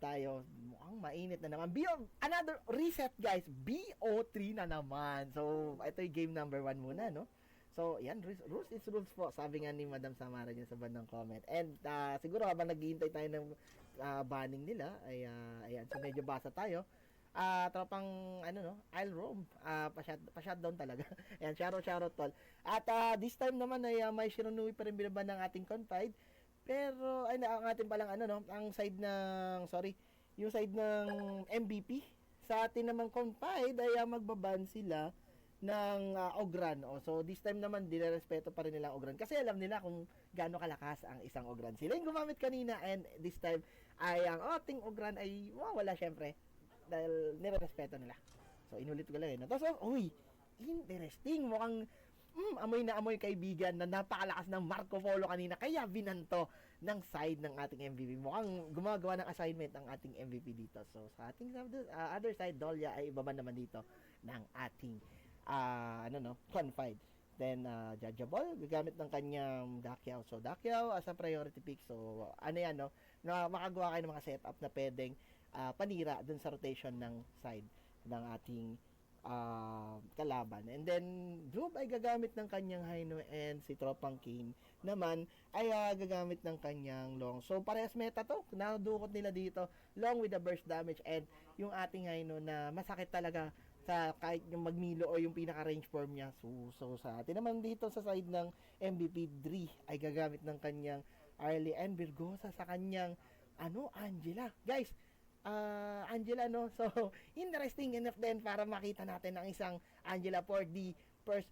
tayo. Mukhang mainit na naman. Another reset guys. BO3 na naman. So, ito yung game number 1 muna, no? So, yan, rules is rules po. Sabi nga ni Madam Samara dyan sa bandang comment. And siguro habang naghihintay tayo ng banning nila, ay ayan, so medyo basa tayo. Tropang, ano no, I'll roam. Pa-shutdown talaga. Ayan, shoutout tol. At this time naman ay may Shiranui pa rin binaban ng ating confide. Pero, ay, ang ating palang, ano no, ang side ng, yung side ng MVP. Sa atin naman confide ay magbaban sila ng Ogran. So this time naman dinerespeto pa rin nila ang Ogran kasi alam nila kung gaano kalakas ang isang Ogran. Sila yung gumamit kanina and this time ay ang ating Ogran ay wala syempre dahil nirerespeto nila. So inulit ko lang yun. Tapos uy, interesting, mukhang amoy na amoy kaibigan na napakalakas ng Marco Polo kanina kaya binanto ng side ng ating MVP. Mukhang gumagawa ng assignment ang ating MVP dito. So sa ating other side, Dolia ay ibaba naman dito ng ating confide. Then, Judgeable, gagamit ng kanyang Dakyao. So, Dakyao as a priority pick. So, na makagawa kayo ng mga setup na pwedeng panira dun sa rotation ng side ng ating kalaban. And then, Drub ay gagamit ng kanyang Hino and si Tropang Kane naman ay gagamit ng kanyang Long. So, parehas meta to. Nadukot nila dito. Long with the burst damage and yung ating Hino na masakit talaga sa kahit yung magmilo o yung pinaka-range form niya. So sa atin naman dito sa side ng MVP 3 ay gagamit ng kanyang Arlie and Virgosa sa kanyang Angela. Guys, Angela no. So interesting enough din para makita natin ang isang Angela for the first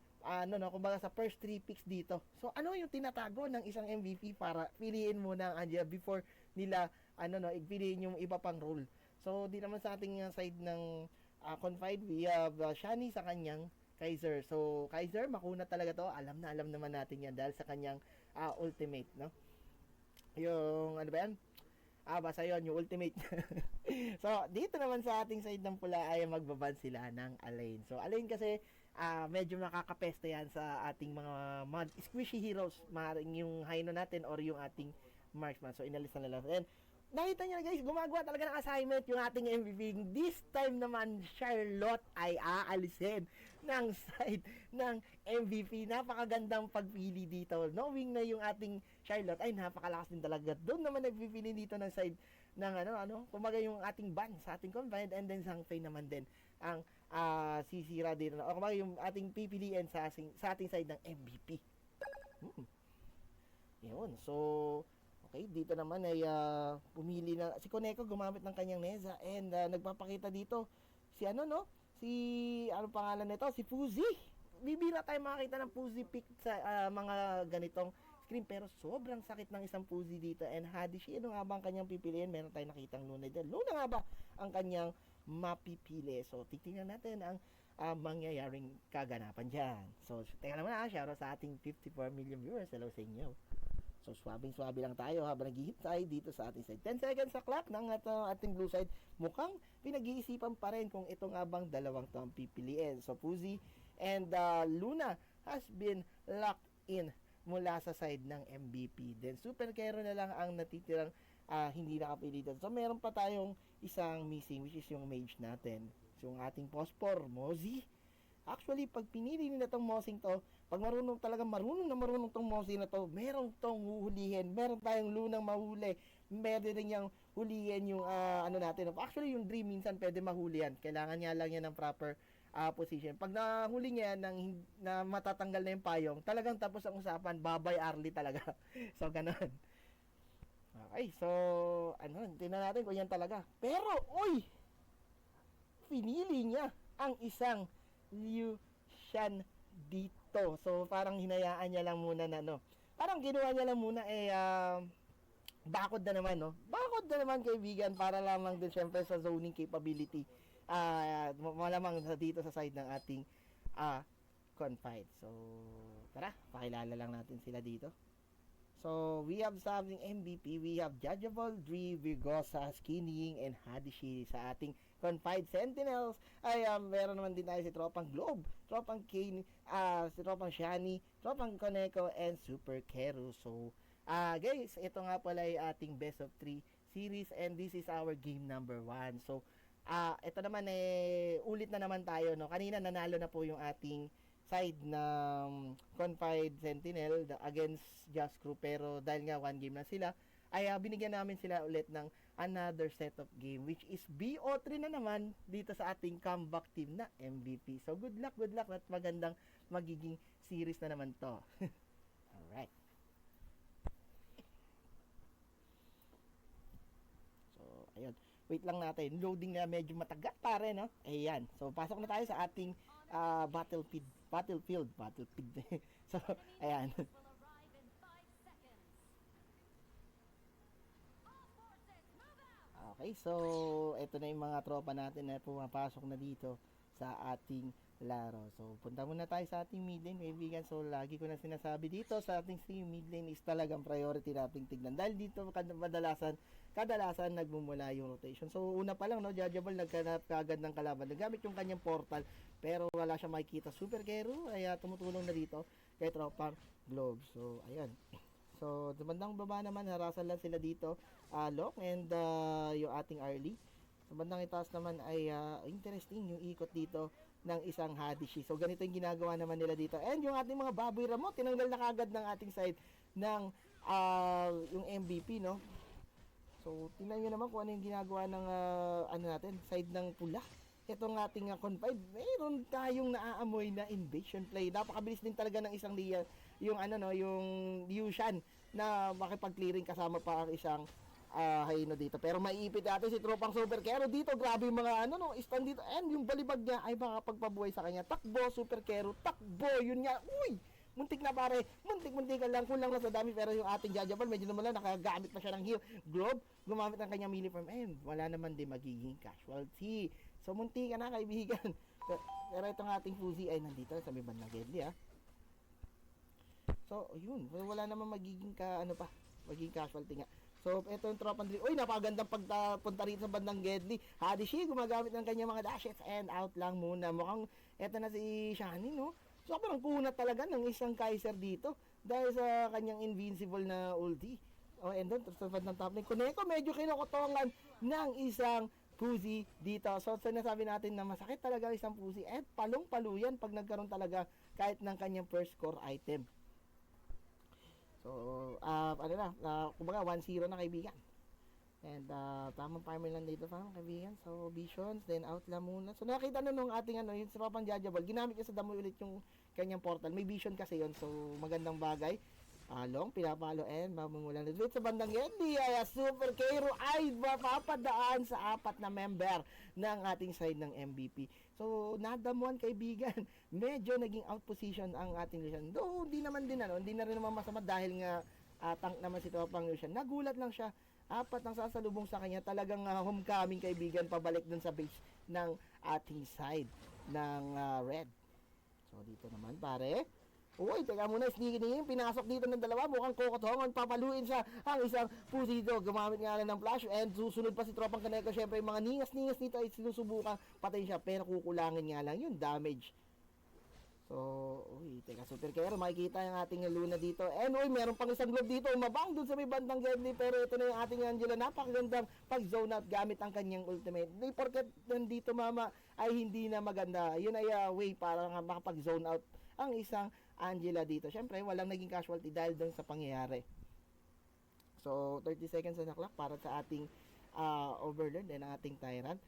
kumbaga sa first 3 picks dito. So ano yung tinatago ng isang MVP para piliin muna ang Angela before nila piliin yung iba pang role. So di naman sa ating side ng confide, we have Shani sa kanyang Kaiser. So, Kaiser, makuna talaga to. Alam naman natin yan dahil sa kanyang ultimate, no? Yung, ano ba yan? Basta yun, yung ultimate. So, dito naman sa ating side ng pula ay magbaban sila ng Alain. So, Alain kasi, medyo nakakapesta yan sa ating mga squishy heroes. Maaaring yung Hino natin or yung ating marksman. So, inalis na nila. And, nakita nyo na guys, gumagawa talaga ng assignment yung ating MVP. This time naman, Charlotte ay aalisin ng side ng MVP. Napakagandang pagpili dito. Knowing na yung ating Charlotte ay napakalakas din talaga. Doon naman nagpipili dito ng side ng kumbaga yung ating ban sa ating confide and then Sang Fei naman din ang sisira dito. O kumbaga yung ating pipiliin sa ating side ng MVP. Yun. So, okay, dito naman ay pumili na si Koneko gumamit ng kanyang Neza and nagpapakita dito si pangalan nito? Si Fuzi. Bibira tayo makakita ng Fuzi pick sa mga ganitong screen pero sobrang sakit ng isang Fuzi dito and Hadishi, ano nga ba ang kanyang pipiliin? Meron tayong nakitang Luna din. Luna nga ba ang kanyang mapipili? So, titingnan natin ang mangyayaring kaganapan dyan. So, teka naman shoutout sa ating 54 million viewers. Hello sa inyo. So, swabing-swabe lang tayo habang naghihintay dito sa ating side. 10 seconds sa clock ng ating blue side. Mukhang pinag-iisipan pa rin kung ito nga bang dalawang to ang pipiliin. So, Fuzi and Luna has been locked in mula sa side ng MVP. Then, Super Kero na lang ang natitirang hindi nakapili dito. So, meron pa tayong isang missing which is yung mage natin. So, yung ating Pospor, Mozi. Actually, pag pinili nila tong Mosing to, pag marunong tong Mosing na to, meron tong huhulihin. Meron tayong Lunang mahuli. Meron din yung hulihin yung natin. Actually, yung Dream minsan pwede mahuli yan. Kailangan niya lang yan ng proper position. Pag nahuli niya na matatanggal na yung payong, talagang tapos ang usapan, babay Arlie talaga. So, ganun. Okay, so, tingnan natin kung yan talaga. Pero, pinili niya ang isang Liu Shan dito. So, parang hinayaan niya lang muna parang ginawa niya lang muna bakod na naman, Bakod na naman, kaibigan, para lamang din syempre sa zoning capability. Malamang dito sa side ng ating confide. So, tara, pakilala lang natin sila dito. So, we have something MVP. We have Judgeable, Dri, Virgosa, Skinnying, and Hadishi sa ating Confide Sentinels. Ay, meron naman din tayo si Tropang Globe, Tropang Kane, si Tropang Shani, Tropang Koneko, and Super Kero. So, guys, ito nga pala ay ating best of 3 series, and this is our game number 1. So, ito naman ulit na naman tayo, no? Kanina nanalo na po yung ating side ng Confide Sentinel against Just Crew, pero dahil nga 1 game na sila, ay binigyan namin sila ulit ng another set of game, which is BO3 na naman dito sa ating comeback team na MVP. So good luck at magandang magiging series na naman to. Alright. So ayun, wait lang natin, loading na medyo matagal pare, no? Ayan, so pasok na tayo sa ating battlefield. So ayan. Okay, so ito na yung mga tropa natin na pumapasok na dito sa ating laro. So punta muna tayo sa ating mid lane, kaibigan. So lagi ko na sinasabi dito sa ating stream, mid lane is talagang priority nating tignan. Dahil dito kadalasan nagmumula yung rotation. So una pa lang, no, Judgeable nagkanap kagad ng kalaban. Nagamit yung kanyang portal pero wala siya makikita. Super Kero ay tumutulong na dito kay tropang Globe. So ayan. So, sa bandang baba naman, harasan lang sila dito, Long and yung ating early. Sa bandang itaas naman ay interesting yung ikot dito ng isang Hadishi. So, ganito yung ginagawa naman nila dito. And yung ating mga baboy ramo, tinanggal na kagad ng ating side ng yung MVP, no? So, tingnan nyo naman kung ano yung ginagawa ng natin, side ng pula. Itong ating Confide, mayroon tayong naaamoy na invasion play. Napakabilis din talaga ng isang yung Yushan na makipag-clearing kasama pa ang isang Haino dito. Pero maiipit natin si tropang Super Kero dito. Grabe yung mga stand dito. And yung balibag niya ay makapagpabuhay sa kanya. Takbo, Super Kero, takbo. Yun nga. Uy! Muntik na pare. Muntik-muntikan lang. Kulang na sa dami. Pero yung ating Jajabal, medyo naman lang nakagamit pa siya ng heal. Globe, gumamit ng kanyang melee farm. And wala naman din magiging casualty. So, munti ka na, kaibigan. Pero itong ating Fuzi ay nandito sa may bandang Gedli, So, yun. Wala naman magiging magiging casualty nga. So, ito yung tropang drill. Uy, napakagandang pagpunta rito sa bandang Gedli. Hadishi, gumagamit ng kanyang mga dashes and out lang muna. Mukhang, eto na si Shani, no? So, parang kunat talaga ng isang Kaiser dito dahil sa kanyang invincible na ulti. And doon, sa bandang top lane. Kuneko, medyo kinukutongan ng isang Pusi dito. So, sinasabi natin na masakit talaga isang Pusi at palong-palo yan pag nagkaroon talaga kahit ng kanyang first core item. So, kumbaga 1-0 na, kaibigan. And tamang farmer lang dito, kaibigan. So, visions, then out lang muna. So, nakita na nung ating yung tropang Jajabal, ginamit niya sa damo ulit yung kanyang portal. May vision kasi yon. So, magandang bagay. Long, pinapalo and mamumulan ulit sa bandang Yendi. Super Kero ay mapapadaan sa 4 na member ng ating side ng MVP. So, nadamuan, kaibigan. Medyo naging out position ang ating Lucian. Though, hindi naman din hindi na rin naman masama dahil nga tank naman si tropang Lucian. Nagulat lang siya. 4 ang sasalubong sa kanya. Talagang homecoming, kaibigan, pabalik dun sa base ng ating side ng red. So, dito naman, pare. Uy, teka muna, sneaky pinasok dito ng dalawa, mukhang kokotongon, papaluin siya ang isang Pusi dito, gumamit nga lang ng flash, and susunod pa si tropang Kaneko. Syempre yung mga ningas nito ay sinusubukan patayin siya, pero kukulangin nga lang yung damage. So, uy, teka, Super Kero, makikita yung ating Luna dito, and uy, meron pang isang globe dito, umabang dun sa may bandang Gedli, pero ito na yung ating Angela, napakagandang pag-zone out gamit ang kanyang ultimate. Di porket nandito mama ay hindi na maganda, yun ay way para makapag-zone out ang isang Angela dito. Syempre, walang naging casualty dahil doon sa pangyayari. So, 30 seconds na clock para sa ating Overlord and ating Tyrant.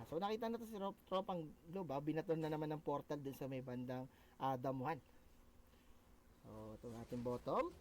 So, nakita na to si tropang Globe. Binaton na naman ng portal doon sa may bandang damuhan. So, ito ating bottom.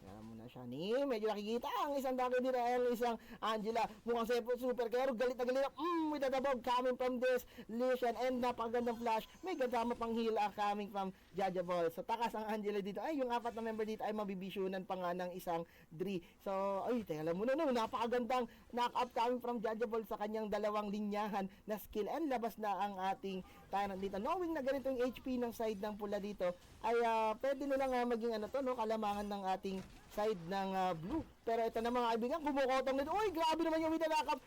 Kaya muna siya ni medyo nakikita ang isang dami din ang isang Angela. Mukhang Super Kero, galit na galit. With the dog coming from this Lucian and napakagandang flash. May kasama pang heal coming from Jajabal. So, takas ang Angela dito. Ay, yung 4 na member dito ay mabibisyonan pa nga ng isang Dri. So, ay, teka lang muna, napakagandang knock-up coming from Jajabal sa kanyang dalawang linyahan na skill. And labas na ang ating Tyrant dito. Knowing na ganito yung HP ng side ng pula dito, ay pwede nilang maging kalamangan ng ating side ng blue. Pero ito na mga kaibigan, kumukotong nito. Uy, grabe naman yung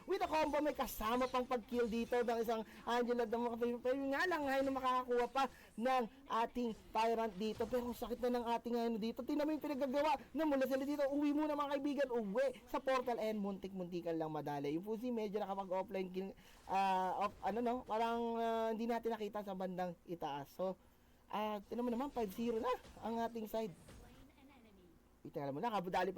with a combo. May kasama pang pag-kill dito ng isang Angela. Pero nga lang, ngayon na makakakuha pa ng ating Tyrant dito. Pero sakit na ng ating ngayon dito. Tingnan mo yung pinagagawa na mula sila dito. Uwi muna mga kaibigan. Uwi sa portal and muntik-muntikan lang madali. Yung Fuzi medyo nakapag-offline kill. Parang hindi natin nakita sa bandang itaas. So, tingnan mo naman, 5-0 na ang ating side. Tingnan mo, nakadali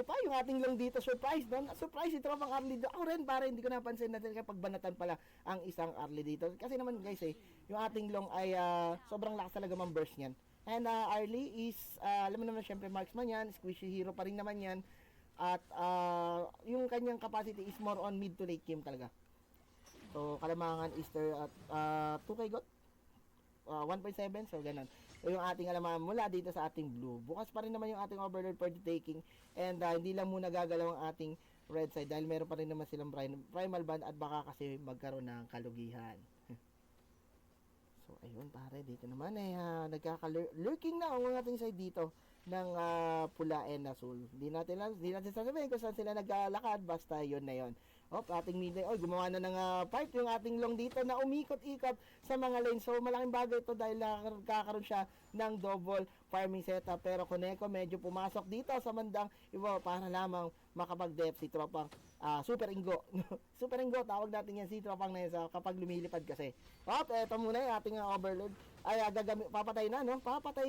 pa yung ating long dito. Surprise, no? Surprise ito pang early dito. Ako rin, para hindi ko napansin natin kapag banatan pala ang isang early dito. Kasi naman guys yung ating long ay sobrang lakas talaga mang burst niyan. And early is, alam mo naman syempre marksman yan, squishy hero pa rin naman yan. At yung kanyang capacity is more on mid to late game talaga. So, kalamangan Easter at 2K got 1.7, so ganun. So, yung ating alaman mula dito sa ating blue. Bukas pa rin naman yung ating overlord for the taking. And hindi lang muna gagalaw ang ating red side dahil meron pa rin naman silang primal band at baka kasi magkaroon ng kalugihan. So, ayun pare, dito naman nagkaka-lurking na ang ating side dito ng pula and asul. Hindi natin sasabihin kung saan sila naglalakad, basta yun na yun. Ating midlane, gumawa na ng pipe yung ating long dito na umikot-ikot sa mga lane. So, malaking bagay ito dahil kakaroon siya ng double farming setup. Pero Koneko medyo pumasok dito sa bandang iba para lamang makapag-depth si tropang Super Ingo. Super Ingo, tawag natin yan si tropang na yun kapag lumilipad kasi. Eto muna yung ating overload. Papatay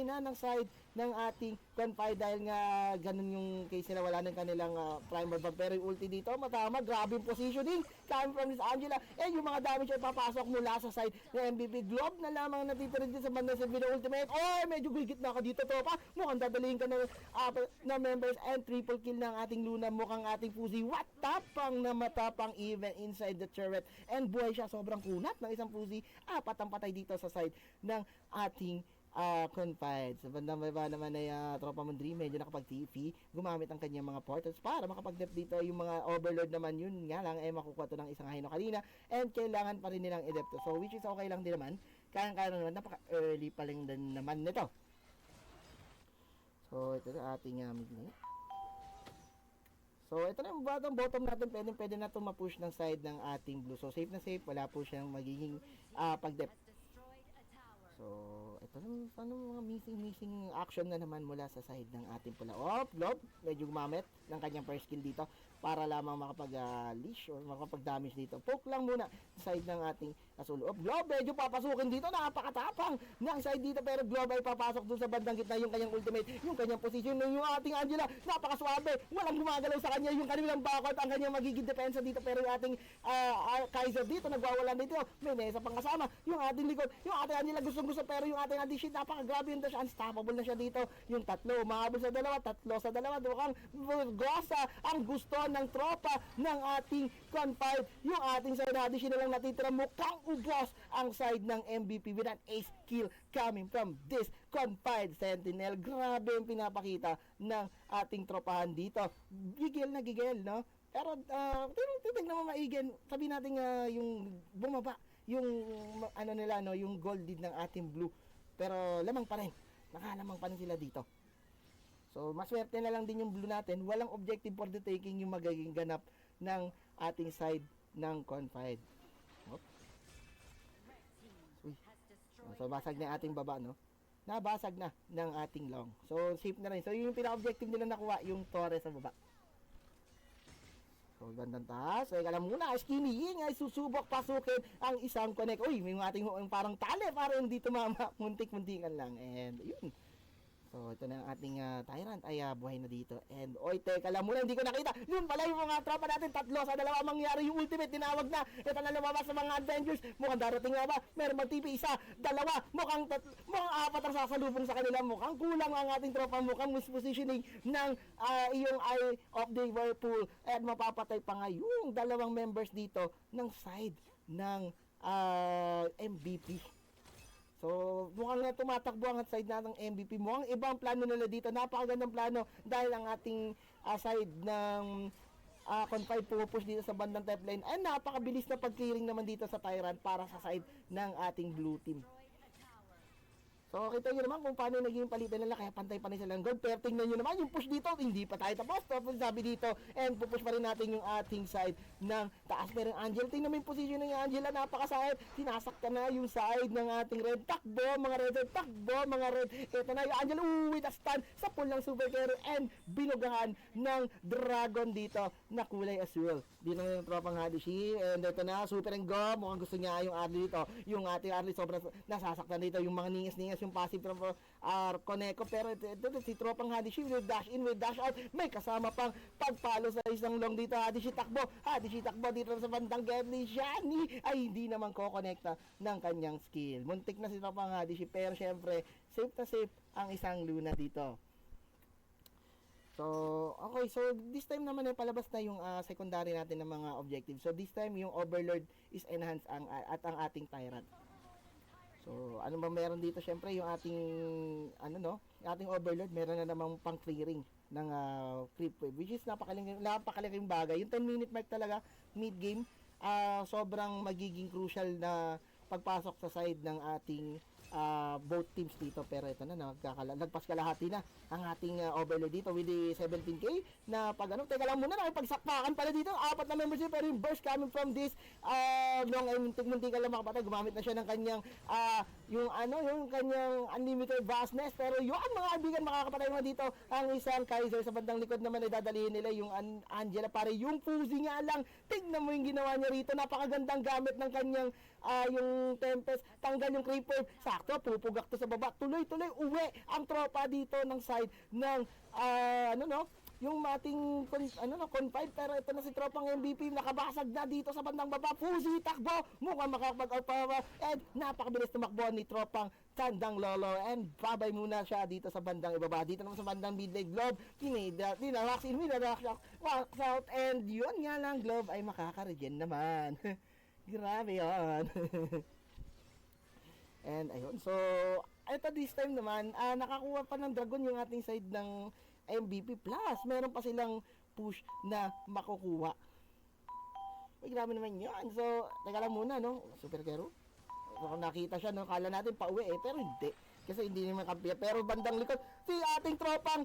na ng side ng ating Confide dahil nga ganun yung case nila, wala ng kanilang primer bag. Pero yung ulti dito, matama, grabe yung positioning coming from Miss Angela. And yung mga damage ay papasok mula sa side ng MVP. Globe na lamang natitira dito sa bandang Silvino ultimate. Medyo gigit na ka dito tropa. Mukhang dadalihin ka na members and triple kill ng ating Luna. Mukhang ating Fuzi. What tapang na matapang even inside the turret. And buhay siya, sobrang kunat ng isang Fuzi. Apat ang patay dito sa side ng ating Confide. Sa bandang baba naman ay Tropa Mondri medyo nakapag-TP, gumamit ang kanyang mga portals para makapag-dep dito. Yung mga overlord naman, yun nga lang makukuha to ng isang Hino kanina and kailangan pa rin nilang i-dep to. So which is okay lang din naman, kaya naman, napaka-early pa lang din naman nito. So ito na ating midnight. So ito na yung bottom natin, pwede na ito ma-push ng side ng ating blue. So safe na safe, wala po siyang magiging pag-dep. So, ito na, paano mga missing action na naman mula sa side ng ating pula. Globe, medyo gumamit ng kanyang first skill dito para lamang makapag-leash or makapag-damage dito. Poke lang muna sa side ng ating asul. Globe, medyo papasukin dito, napakatapang ng side dito, pero Globe ay papasok dun sa bandang gitna yung kanyang ultimate, yung kanyang position, yung ating Angela, napakaswabe, walang gumagalaw sa kanya, yung kanilang backout, ang kanyang magiging depensa dito, pero yung ating Kaiser dito, nagwawalan dito, may Nessa pang kasama, yung ating likod, yung ating Angela gusto, pero yung ating addition, napakagrabe yung dash, unstoppable na siya dito, yung tatlo, mahabol sa dalawa, tatlo sa dalawa, mukhang Gosa ang gusto ng tropa ng ating Confide, yung ating side addition na lang natitira, mukhang ubos ang side ng MVP with an ace kill coming from this Confide Sentinel. Grabe yung pinapakita ng ating tropahan dito, gigil na gigil, no? Pero titignan mo maigan, sabi natin yung bumaba yung nila, no, yung gold lead ng ating blue, pero lamang pa rin, nakalamang pa rin sila dito. So maswerte na lang din yung blue natin, walang objective for the taking yung magiging ganap ng ating side ng Confide. So basag na ating baba, no, nabasag na ng ating long, so safe na rin. So yung pinaka-objective nila nakuha, yung Torres sa baba. So, bandang taas. So, alam muna, Skinny Ying ay susubok pasukin ang isang connect. Uy, may ating parang tali para hindi tumama. Muntik-muntikan lang. And, yun. So, ito na ang ating Tyrant ay buhay na dito. And, teka lang muna, hindi ko nakita. Yun pala yung mga tropa natin, 3 sa 2 mangyari yung ultimate, tinawag na. Ito na lumabas sa mga Avengers. Mukhang darating nga ba? Meron mag TP, 1, 2, mukhang 4 ang sasalubong sa kanila. Mukhang kulang ang ating tropa, mukhang mispositioning ng iyong Eye of the Whirlpool. At mapapatay pa nga yung 2 members dito ng side ng MVP. So, mukhang nga tumatakbo ang side na ng MVP. Mukhang ibang plano nila dito. Napakagandang plano dahil ang ating side ng Confide pupush dito sa bandang top lane. Ay, napakabilis na pag-clearing naman dito sa Tyrant para sa side ng ating blue team. So, kita nyo naman kung paano naging palitan nila, kaya pantay-panay silang gold. Pero tingnan nyo naman, yung push dito, hindi pa tayo tapos. Tapos sabi dito, and pupush pa rin natin yung ating side ng taas. Pero yung Angela, tingnan mo yung position ng Angela, napakasahid. Sinasaktan na yung side ng ating red. Takbo, mga red, takbo, mga red. Ito na yung Angela, with a stun sa pool ng super carry and binugahan ng dragon dito na kulay aswell. Dito na yung tropang Hadishi, and ito na, super and go. Mukhang gusto niya yung Arlie dito. Yung ating Arlie sobrang nasasaktan dito, yung mga ningas-ningas yung passive from Koneko, pero ito si tropang Hadishi with dash in, with dash out, may kasama pang pagpalo sa isang long dito. Hadishi takbo dito sa bandang Gedli. Shani ay hindi naman ko-connecta ng kanyang skill. Muntik na si tropang Hadishi, pero syempre safe na safe ang isang Luna dito. So, okay, so this time naman ay palabas na yung secondary natin ng mga objectives. So this time yung Overlord is enhanced at ang ating Tyrant. So, ano ba meron dito? Syempre, yung ating ating Overlord, meron na namang pang clearing ng creep wave, which is napakalaking bagay. Yung 10-minute mark talaga, mid-game, sobrang magiging crucial na pagpasok sa side ng ating both teams dito. Pero ito na, nagpas kalahati na ang ating Overlord dito with the 17k na pag teka lang muna, nakipagsakpakan pala dito, 4 na members dito, pero yung burst coming from this long ay muntik lang makapatay. Gumamit na siya ng kanyang yung kanyang unlimited vastness, pero yung mga kaibigan, makakapatay mo dito ang isang Kaiser. Sa bandang likod naman ay dadalhin nila yung Angela, pare yung Fuzi nga lang. Tignan mo yung ginawa niya rito, napakagandang gamit ng kanyang yung Tempest, tanggal yung Creeper, sakto, pupugak to sa baba, tuloy-tuloy uwi ang tropa dito ng side ng yung ating confide. Pero ito na si tropang MVP, nakabasag na dito sa bandang baba. Fuzi, takbo, mukhang makakapag-out pa, and napakabilis tumakbo ni tropang Tandang Lolo, and babay muna siya dito sa bandang ibaba. Dito naman sa bandang mid-leg, Globe, tinarax out, and yun nga lang, Globe ay makaka-regen naman. Grabe yun. And ayun, so ito this time naman, nakakuha pa ng Dragon yung ating side ng MVP, plus meron pa silang push na makukuha. Uy, grabe naman yun. So, teka lang muna, no? Super Kero. So, nakita siya, no? Kala natin pauwi, pero hindi. Kasi hindi naman kampiya. Pero bandang likod, si ating tropang,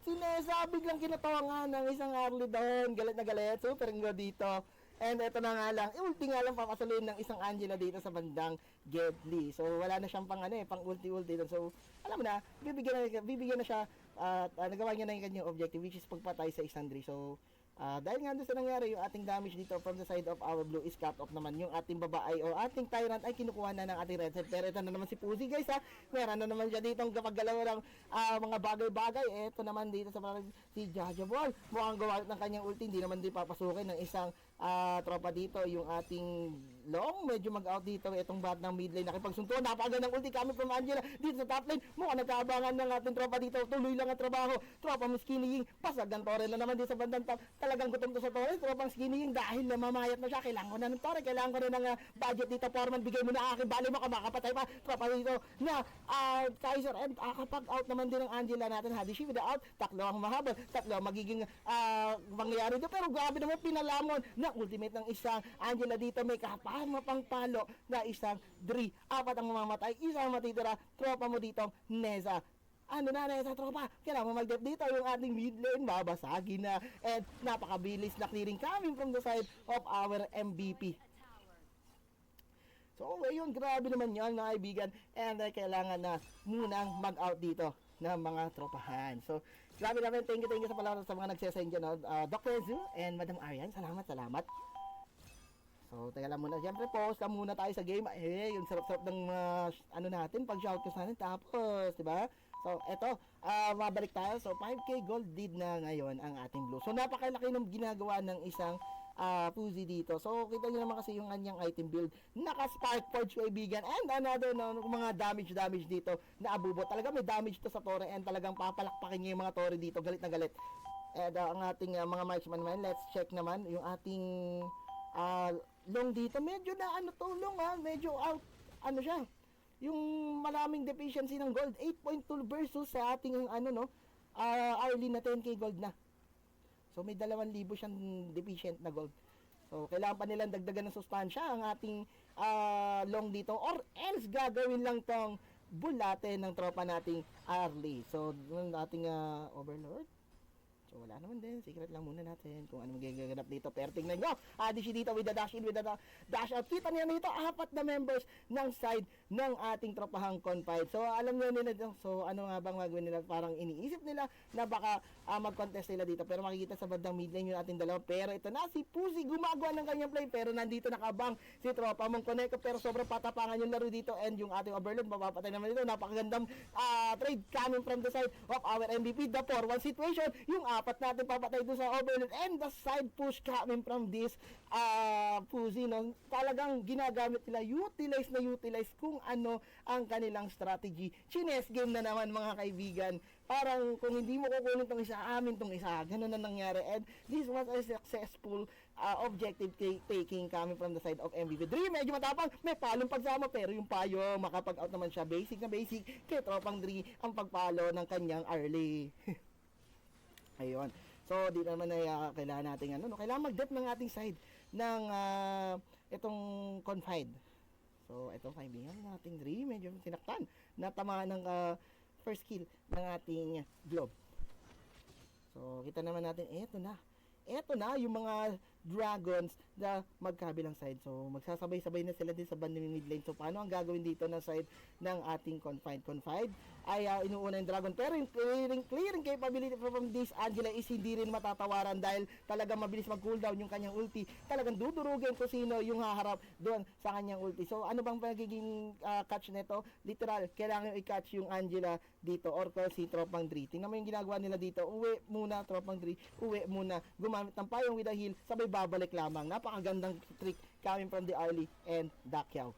si Nessa, biglang kinatawangan ng isang Arlie doon. Galit na galit. Super ngo dito. And eto na nga lang, ulti nga lang papasaluin ng isang Angela dito sa bandang Gedli. So wala na siyang pang ulti-ulti doon. So alam mo na, bibigyan na siya at nagawa niya na yung kanyang objective, which is pagpatay sa isang Dri. So dahil nga doon sa nangyari, yung ating damage dito from the side of our blue is cut off naman. Yung ating babae o ating Tyrant ay kinukuha na ng ating red set. Pero ito na naman si Puzi, guys, ha. Meron na naman siya dito ang kapaggalaw ng mga bagay-bagay. Ito naman dito sa si Jaja Ball. Mukhang gawa ng kanyang ulti, hindi naman din papasukin ng isang tropa dito. Yung ating long, medyo mag-out dito. Itong bat ng mid lane, nakipagsuntuan. Napakagandang ulti coming from Angela dito sa top lane. Mukhang nagkaabangan ng ating tropa dito. Tuloy lang ang trabaho. Tropa mo Skinny Ying, pasag ng Torre na naman dito sa bandang top. Talagang gutom to sa Torre. Tropang Skinny Ying, dahil namamayat na siya. Kailangan ko na ng Torre. Kailangan ko na ng budget dito. Foreman, bigay mo na aking bali mo. Makapatay pa. Tropa dito na Kaiser, and kapag-out naman din ng Angela natin. Hadishi with the out. Tatlo ang mahabol. Tatlo magiging mangyayari dito. Pero grabe naman pinalamon na ultimate ng isang Angela dito. May kapama pang palo na isang Dri. 4 ang mamamatay. Isang matitira. Tropa mo dito, Neza. Neza, tropa? Kailangan mo mag-dep dito. Yung ating mid lane, babasagin na. And napakabilis na clearing coming from the side of our MVP. So, ayun, grabe naman yun, mga kaibigan. And kailangan na munang mag-out dito ng mga tropahan. So, grabe naman. Thank you sa pala sa mga nagsesend dyan. Dr. Zu and Madam Arian, salamat. So, teka lang muna. Siyempre, pause lang muna tayo sa game. Yung sarap-sarap ng natin, pag-shoutcast natin. Tapos, diba? So, eto, mabalik tayo. So, 5k gold lead na ngayon ang ating blue. So, napakalaki ng ginagawa ng isang Fuzi dito. So, kita nyo naman kasi yung kanyang item build. Naka-Spark Forge, kaibigan. And another, mga damage dito na abubo. Talaga may damage to sa Torre, and talagang papalakpakin niya yung mga Torre dito. Galit na galit. And ang ating mga marksman naman, let's check naman yung ating long dito. Medyo na medyo out, siya. Yung maraming deficiency ng gold, 8.2 versus sa ating Arlie na 10k gold na. So may 2,000 siyang deficient na gold. So kailangan pa nilang dagdagan ng sustansya ang ating long dito, or else gagawin lang tong bulate ng tropa nating Arlie. So, yung ating Overlord. So, wala naman din. Secret lang muna natin kung ano magaganap dito. Pero tingnan nyo. Adishi dito with the dash in, with the dash out. Kita niya dito, 4 na members ng side ng ating tropahang Confide. So, alam nyo nila, so ano nga bang magawin nila? Parang iniisip nila na baka mag-contest nila dito. Pero makikita sa bandang mid lane yung ating dalawa. Pero ito na, si Pusi gumagawa ng kanyang play. Pero nandito nakabang si tropa mong Koneko. Pero sobrang patapangan yung laro dito. And yung ating Overlord, mapapatay naman dito. Napakagandang trade coming from the side of our MVP. The 4-1 situation. Yung 4 natin papatay doon sa Overlord. And the side push coming from this Pusi. No? Talagang ginagamit nila. Utilize kung ano ang kanilang strategy. Chines game na naman mga kaibigan. Parang kung hindi mo kukunin tong isa, amin tong isa. Ganun na nangyari. And this was a successful objective taking coming from the side of MVP. Dre, medyo matapang. May palong pagsama. Pero yung payo, makapag-out naman siya. Basic na basic. Kay tropang Dre ang pagpalo ng kanyang early. Ayun. So, di naman na kailangan natin ano. No? Kailangan mag-depth ng ating side ng itong Confide. So, itong kaibigan ng ating Dre, medyo sinaktan. Natamaan ng first kill ng ating Globe. So, kita naman natin, eto na yung mga Dragons na magkabilang side. So, magsasabay-sabay na sila din sa bandang mid lane. So, paano ang gagawin dito ng side ng ating Confide? Ay inuuna yung Dragon. Pero yung clearing capability from this Angela is hindi rin matatawaran dahil talagang mabilis mag-cooldown yung kanyang ulti. Talagang dudurugin kung sino yung haharap doon sa kanyang ulti. So, ano bang magiging catch nito? Literal, kailangan i-catch yung Angela dito or si Tropang Dre. Tingnan mo yung ginagawa nila dito. Uwi muna, Tropang Dre. Uwi muna. Gumamit ng payong with a heal. Sabay babalik lamang. Napakagandang trick coming from the early and Dakyao.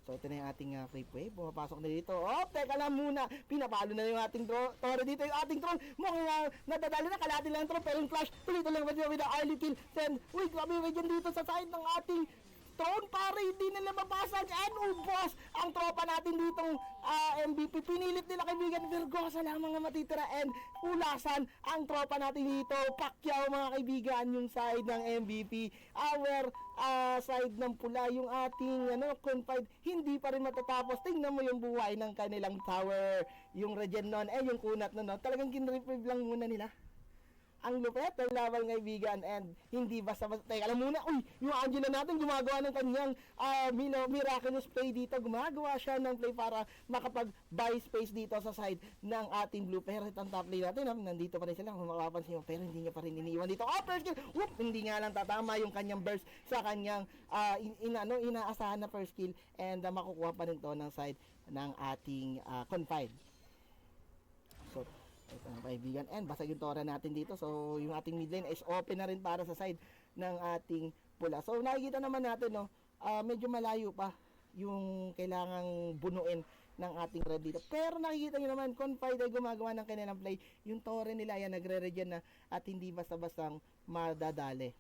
So, ito na yung ating creep wave. Pumapasok na dito. Oh, teka lang muna. Pinapalo na yung ating Tore dito. Yung ating troll. Mukhang nadadali na. Kalati lang troll. Pero yung flash. Tuloy lang with the early kill. Then, uy, grabe yung dyan dito sa side ng ating Throne para hindi nila mabasag and ubos ang tropa natin ditong MVP. Pinilit nila kaibigan Virgosa lamang na matitira and ulasan ang tropa natin dito. Pacquiao mga kaibigan yung side ng MVP. Our side ng pula yung ating Confide hindi pa rin matatapos. Tingnan mo yung buhay ng kanilang tower. Yung regen nun yung kunat nun. Talagang kinrevive lang muna nila. Ang lupet ng laban kaibigan and hindi basta-basta. Teka lang muna, uy, yung Angela natin gumagawa ng kanyang miraculous play dito. Gumagawa siya ng play para makapag-buy space dito sa side ng ating blue. Pero itong top lane natin, nandito pa rin sila kung makapansin mo. Pero hindi niya pa rin iniiwan dito. Oh, first kill! Whoop! Hindi nga lang tatama yung kanyang burst sa kanyang inaasahan na first kill and makukuha pa rin to ng side ng ating Confide. So, ito ang kaibigan and basag yung Tora natin dito. So yung ating mid lane is open na rin para sa side ng ating pula. So nakikita naman natin medyo malayo pa yung kailangang bunuin ng ating red dito. Pero nakikita nyo naman Confide ay gumagawa ng kanilang play. Yung Tora nila yan nagre-regen na at hindi basta-bastang madadali.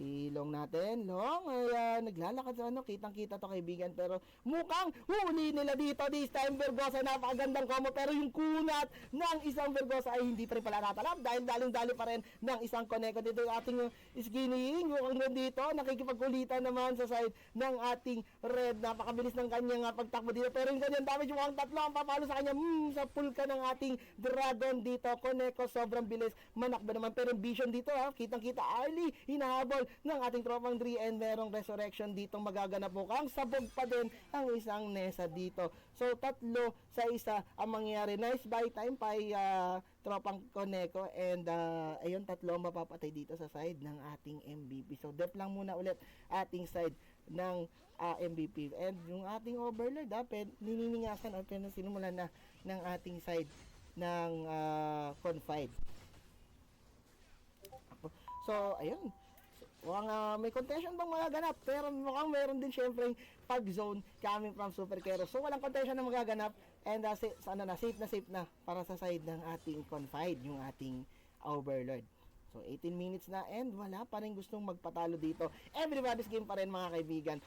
Si Long natin, Long ay naglalakad sa kitang-kita to kaibigan, pero mukhang huli nila dito this time. Virgosa, napakagandang combo, pero yung kunat ng isang Virgosa ay hindi pa rin pala natalap dahil daling-dali pa rin ng isang Koneko dito. Yung ating skinny mukhang dito nakikipagkulitan naman sa side ng ating red. Napakabilis ng kanyang pagtakbo dito, pero yung kanyang damage mukhang tatlo ang papalo sa kanya sa pulka ng ating Dragon dito. Koneko sobrang bilis, manakbo naman, pero vision dito kitang-kita early, hinahabol ng ating tropang Dre and merong resurrection dito magaganap. Mukhang sabog pa din ang isang Nessa dito. So 3 sa isa ang mangyayari. Nice buy time pa tropang Koneko and ayun 3 mapapatay dito sa side ng ating MVP. So dep lang muna ulit ating side ng MVP and yung ating Overlord nininingasan at sinumulan na ng ating side ng Confide. So ayun, mukhang may contention bang magaganap, pero mukhang meron din syempre pag-zone coming from Super Kero. So walang contention na magaganap and safe na para sa side ng ating Confide, yung ating Overlord. So 18 minutes na and wala pa rin gustong magpatalo dito. Everybody's game pa rin mga kaibigan.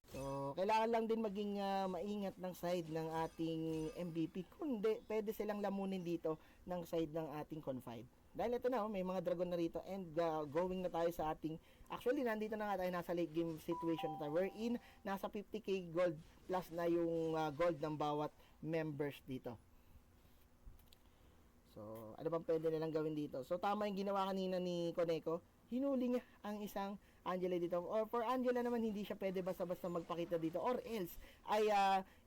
So kailangan lang din maging maingat ng side ng ating MVP. Kundi pwede silang lamunin dito ng side ng ating Confide. Dahil ito na, may mga dragon na rito and going na tayo sa ating, actually nandito na nga tayo, nasa late game situation na tayo, wherein nasa 50k gold plus na yung gold ng bawat members dito. So, ano bang pwede nilang gawin dito? So, tama yung ginawa kanina ni Koneko. Hinuli niya ang isang Angela dito. Or for Angela naman, hindi siya pwede basta-basta magpakita dito. Or else, ay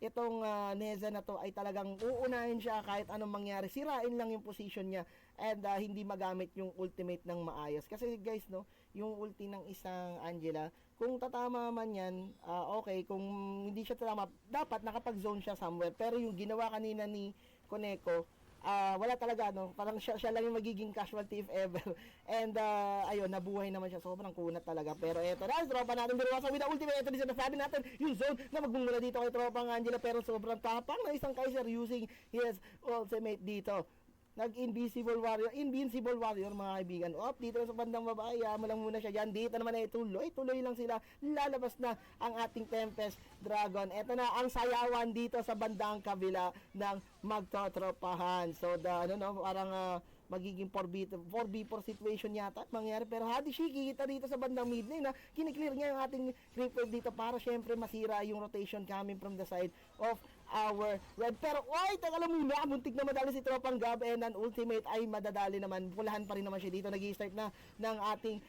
itong Neza na to ay talagang uunahin siya kahit anong mangyari. Sirain lang yung position niya and hindi magamit yung ultimate ng maayos. Kasi guys, no, yung ulti ng isang Angela, kung tatama man yan, okay. Kung hindi siya tatama, dapat nakapag-zone siya somewhere. Pero yung ginawa kanina ni Koneko, wala talaga, no, parang siya lang yung magiging casualty if ever. And ayun, nabuhay naman siya, sobrang kunat talaga. Pero eto na, tropa natin binuwasan with the ultimate. Ito din sinasabi natin, yung zone na magmumula dito kay tropang Angela, pero sobrang tapang na isang Kaiser using his ultimate dito. Invincible warrior mga kaibigan. Dito sa bandang babae, mo lang muna siya dyan. Dito naman ay tuloy lang sila. Lalabas na ang ating Tempest Dragon. Ito na ang sayawan dito sa bandang kabila ng magtotropahan. So, parang magiging 4v4 situation yata mangyari, pero Hadishi kita dito sa bandang mid lane na kiniklear niya yung ating creeper dito para syempre masira yung rotation coming from the side of our red. Pero teka lang muna, muntik na madali si tropang Gab and ang ultimate ay madadali naman, pulahan pa rin naman siya dito. Nag-i-start na ng ating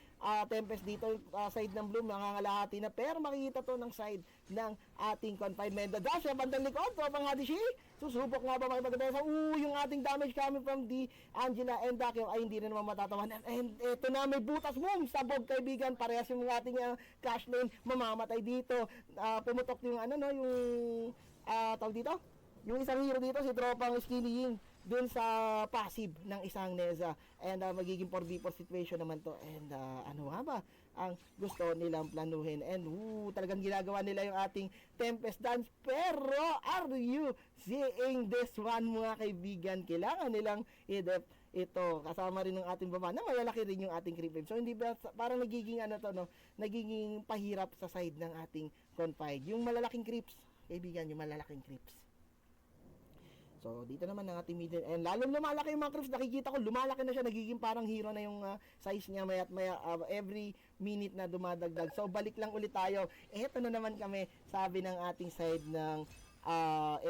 Tempest dito, side ng blue, mangangalahati na, pero makikita to ng side ng ating confinement. Dash sa bandang likod, tropang Hadishi, susubok nga ba makipagdasa? Yung ating damage coming from the Angela and Dakyo ay hindi na naman matatawanan. And eto na, may butas boom, sabog kaibigan, parehas yung ating cash lane, mamamatay dito. Pumutok yung yung tawag dito, yung isang hero dito, si tropang Skinny Ying, dun sa passive ng isang Neza. And magiging 4v4 situation naman to. And ano nga ba ang gusto nilang planuhin? And talagang ginagawa nila yung ating Tempest Dance. Pero are you seeing this one mga kaibigan? Kailangan nilang i-dep ito. Kasama rin ng ating baba na malalaki rin yung ating creep wave. So hindi ba parang nagiging nagiging pahirap sa side ng ating confide. Yung malalaking creeps, kaibigan, yung malalaking creeps. So, dito naman ang ating middle. And lalong lumalaki yung mga creeps. Nakikita ko, lumalaki na siya. Nagiging parang hero na yung size niya. Maya't maya, every minute na dumadagdag. So, balik lang ulit tayo. Eto na naman kami, sabi ng ating side ng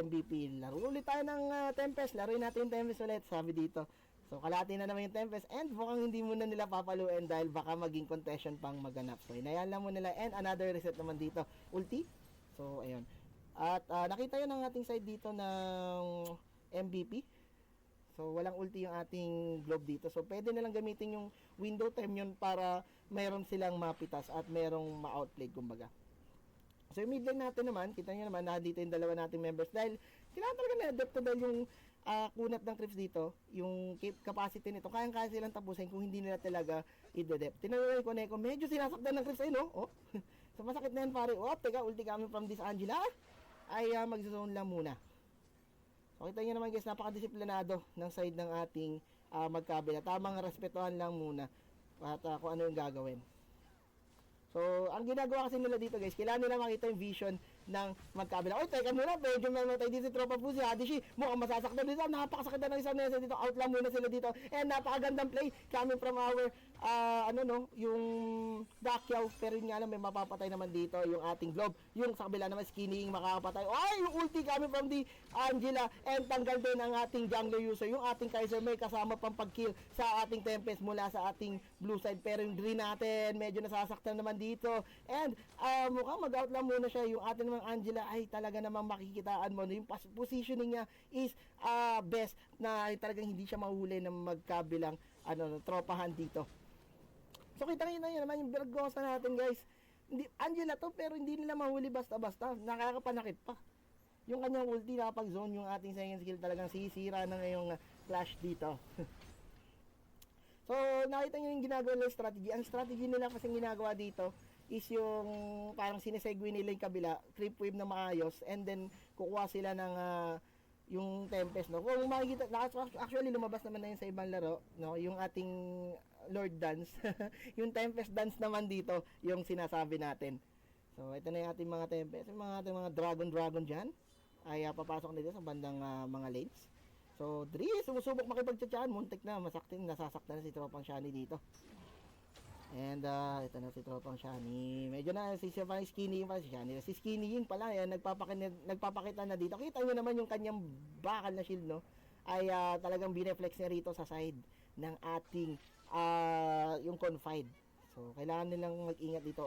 MVP. Laro ulit tayo ng Tempest. Laruin natin yung Tempest ulit, sabi dito. So, kalahati na naman yung Tempest. And mukhang hindi muna nila papaluin dahil baka maging contention pang maganap. So, inayan lang muna nila. And another reset naman dito. Ulti. So, ayun. At nakita yun ang ating side dito ng MVP. So, walang ulti yung ating globe dito. So, pwede nalang gamitin yung window time yun para mayroon silang mapitas at mayroong ma-outplay, kumbaga. So, yung mid lane natin naman, kita nyo naman, dito yung dalawa nating members. Dahil, kailangan talaga na-adapt to dahil yung kunat ng creeps dito, yung capacity nito, kayang-kaya silang tapusin kung hindi nila talaga i-dept. Tinanong ko na medyo sinasaktan ng creeps ay, no? So, masakit na yan, pare. Teka, ulti kami from this Angela. Ay mag-zone lang muna. So, kita nyo naman guys, napakadisiplinado ng side ng ating magkabila. Tamang respetuhan lang muna at kung ano yung gagawin. So, ang ginagawa kasi nila dito guys, kailangan nila makita yung vision ng magkabila. Teka muna, medyo mamatay dito si tropa po si Hadishi. Mukhang masasaktan dito. Napakasakit na ng isang Neza dito. Out lang muna sila dito. And napakagandang play coming from our yung Dakyaw. Pero yun nga lang, may mapapatay naman dito yung ating globe. Yung sa kabila naman, Skinning makakapatay. Yung ulti coming from the Angela. And tanggal din ang ating jungler user. Yung ating Kaiser may kasama pang pag-kill sa ating Tempest mula sa ating blue side. Pero yung green natin, medyo nasasaktan naman dito. And mukhang mag-out lang muna siya. Yung ating naman Angela ay talaga namang makikitaan mo. Yung positioning niya is best na talagang hindi siya mahuli ng magkabilang tropahan dito. So kita nyo naman yung Bergosa natin guys. Hindi, Angela to pero hindi nila mahuli basta-basta. Nakakapanakit pa. Yung kanyang ulti nakapag-zone, yung ating second skill talagang sisira na ngayong flash dito. So nakita nyo yung ginagawa nila strategy. Ang strategy nila kasing ginagawa dito is yung parang sinesegue nila yung kabila, creep wave na maayos, and then kukuha sila ng yung Tempest, no? Kung makikita, actually lumabas naman na yun sa ibang laro, no? Yung ating Lord Dance, yung Tempest Dance naman dito, yung sinasabi natin. So, ito na yung ating mga Tempest, yung ating mga Dragon dyan, ay papasok nito sa bandang mga lanes. So, Dre, sumusubok makipagtsatsahan. Muntik na, nasasaktan na si Tropang Shani dito. And, ito na si Tropang Shani. Medyo na, si Skinny Ying pa, si Shani. Si Skinny Ying pala, yan, nagpapakita na dito. Kita nyo naman yung kanyang bakal na shield, no? Ay, talagang bineflex niya rito sa side ng ating, yung confide. So, kailangan nilang mag-ingat dito.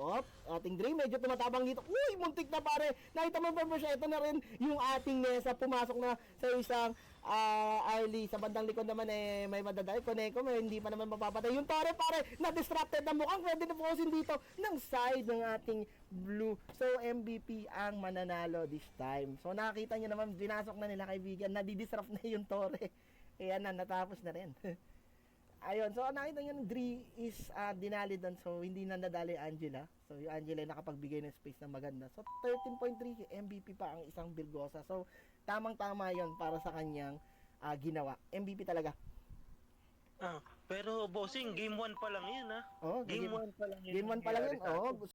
Ating Dre, medyo tumatabang dito. Uy, muntik na pare. Nakita mo ba siya? Ito na rin yung ating Nessa. Pumasok na sa isang early. Sa bandang likod naman may madadali. Koneko, hindi pa naman mapapatay. Yung Tore pare, na-distracted na mukhang pwede na focusing dito ng side ng ating blue. So, MVP ang mananalo this time. So, nakita nyo naman, binasok na nila kaibigan. Nadi-disrupt na yung Tore. Ayan na, natapos na rin. Ayun, so nakita nyo yung Dre is dinali doon, so hindi na nadali Angela. So yung Angela ay nakapagbigay ng space na maganda. So 13.3 MVP pa ang isang Virgosa. So tamang-tama yon para sa kanyang ginawa. MVP talaga. Pero bossing, game 1 pa lang yun Oh, Game 1 pa lang yun. Game 1 pa lang yun. Oh,